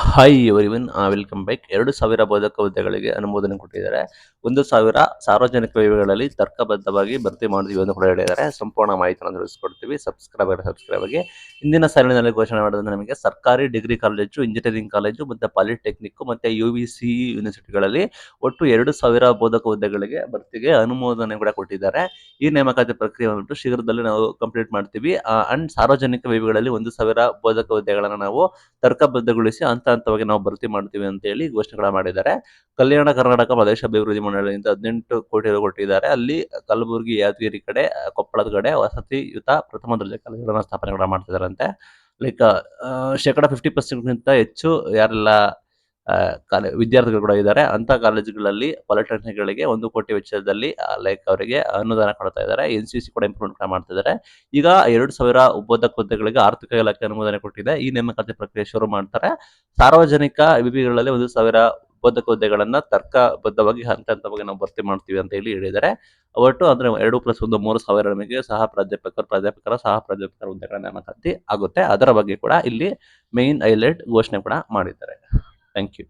Hi everyone, welcome back. 2,000 ಬೋಧಕ ಹುದ್ದೆಗಳಿಗೆ ಅನುಮೋದನೆ ಕೊಟ್ಟಿದ್ದಾರೆ. 1,000 ಸಾರ್ವಜನಿಕ ವಿಭಾಗಗಳಲ್ಲಿ ತರ್ಕಬದ್ಧವಾಗಿ ಭರ್ತಿ ಮಾಡಿದ್ವಿ ಅಂತ ಕೂಡ ಹೇಳಿದ್ದಾರೆ. ಸಂಪೂರ್ಣ ಮಾಹಿತಿಯನ್ನು ತಿಳಿಸ್ಕೊಡ್ತೀವಿ. ಸಬ್ಸ್ಕ್ರೈಬ್ ಆಗಿ. ಇಂದಿನ ಸಾಲಿನಲ್ಲಿ ಘೋಷಣೆ ಮಾಡಿದ್ರೆ ನಮಗೆ ಸರ್ಕಾರಿ ಡಿಗ್ರಿ ಕಾಲೇಜು, ಇಂಜಿನಿಯರಿಂಗ್ ಕಾಲೇಜು ಮತ್ತು ಪಾಲಿಟೆಕ್ನಿಕ್ ಮತ್ತು UVC ಯೂನಿವರ್ಸಿಟಿಗಳಲ್ಲಿ ಒಟ್ಟು 2,000 ಬೋಧಕ ಹುದ್ದೆಗಳಿಗೆ ಭರ್ತಿಗೆ ಅನುಮೋದನೆ ಕೂಡ ಕೊಟ್ಟಿದ್ದಾರೆ. ಈ ನೇಮಕಾತಿ ಪ್ರಕ್ರಿಯೆ ಬಂದ್ಬಿಟ್ಟು ಶೀಘ್ರದಲ್ಲಿ ನಾವು ಕಂಪ್ಲೀಟ್ ಮಾಡ್ತೀವಿ. ಅಂಡ್ ಸಾರ್ವಜನಿಕ ವಿಭಾಗಗಳಲ್ಲಿ 1,000 ಬೋಧಕ ಹುದ್ದೆಗಳನ್ನು ನಾವು ತರ್ಕಬದ್ಧಗೊಳಿಸಿ ಹಂತವಾಗಿ ನಾವು ಭರ್ತಿ ಮಾಡ್ತೀವಿ ಅಂತ ಹೇಳಿ ಘೋಷಣೆ ಮಾಡಿದ್ದಾರೆ. ಕಲ್ಯಾಣ ಕರ್ನಾಟಕ ಪ್ರದೇಶ ಅಭಿವೃದ್ಧಿ ಮಂಡಳಿಯಿಂದ 18 ಕೋಟಿ ಕೊಟ್ಟಿದ್ದಾರೆ. ಅಲ್ಲಿ ಕಲಬುರಗಿ, ಯಾದಗಿರಿ ಕಡೆ, ಕೊಪ್ಪಳದ ಕಡೆ ವಸತಿಯುತ ಪ್ರಥಮ ದರ್ಜೆ ಕಾಲೇಜುಗಳನ್ನ ಸ್ಥಾಪನೆ ಮಾಡ್ತಿದಾರಂತೆ. ಲೈಕ್ ಶೇಕಡ 50% ಹೆಚ್ಚು ಯಾರೆಲ್ಲ ವಿದ್ಯಾರ್ಥಿಗಳು ಕೂಡ ಇದ್ದಾರೆ ಅಂತ ಕಾಲೇಜುಗಳಲ್ಲಿ ಪಾಲಿಟೆಕ್ನಿಕ್ಗಳಿಗೆ 1 ಕೋಟಿ ವೆಚ್ಚದಲ್ಲಿ ಲೈಕ್ ಅವರಿಗೆ ಅನುದಾನ ಕೊಡ್ತಾ ಇದ್ದಾರೆ. NCC ಕೂಡ ಇಂಪ್ಲಿಮೆಂಟ್ ಮಾಡ್ತಾ ಇದ್ದಾರೆ. ಈಗ 2,000 ಬೋಧಕ ಹುದ್ದೆಗಳಿಗೆ ಆರ್ಥಿಕ ಇಲಾಖೆ ಅನುಮೋದನೆ ಕೊಟ್ಟಿದೆ. ಈ ನೇಮಕಾತಿ ಪ್ರಕ್ರಿಯೆ ಶುರು ಮಾಡ್ತಾರೆ. ಸಾರ್ವಜನಿಕ ವಿಭಾಗಗಳಲ್ಲಿ 1,000 ಬೋಧಕ ಹುದ್ದೆಗಳನ್ನ ತರ್ಕಬದ್ಧವಾಗಿ ಹಂತವಾಗಿ ನಾವು ಭರ್ತಿ ಮಾಡ್ತೀವಿ ಅಂತ ಹೇಳಿದ್ದಾರೆ. ಒಟ್ಟು ಅಂದ್ರೆ 2+1 3,000 ನಮಗೆ ಸಹ ಪ್ರಾಧ್ಯಾಪಕರ ಸಹ ಪ್ರಾಧ್ಯಾಪಕರ ಹುದ್ದೆಗಳ ನೇಮಕಾತಿ ಆಗುತ್ತೆ. ಅದರ ಬಗ್ಗೆ ಕೂಡ ಇಲ್ಲಿ ಮೇನ್ ಹೈಲೈಟ್ ಘೋಷಣೆ ಕೂಡ ಮಾಡಿದ್ದಾರೆ. Thank you.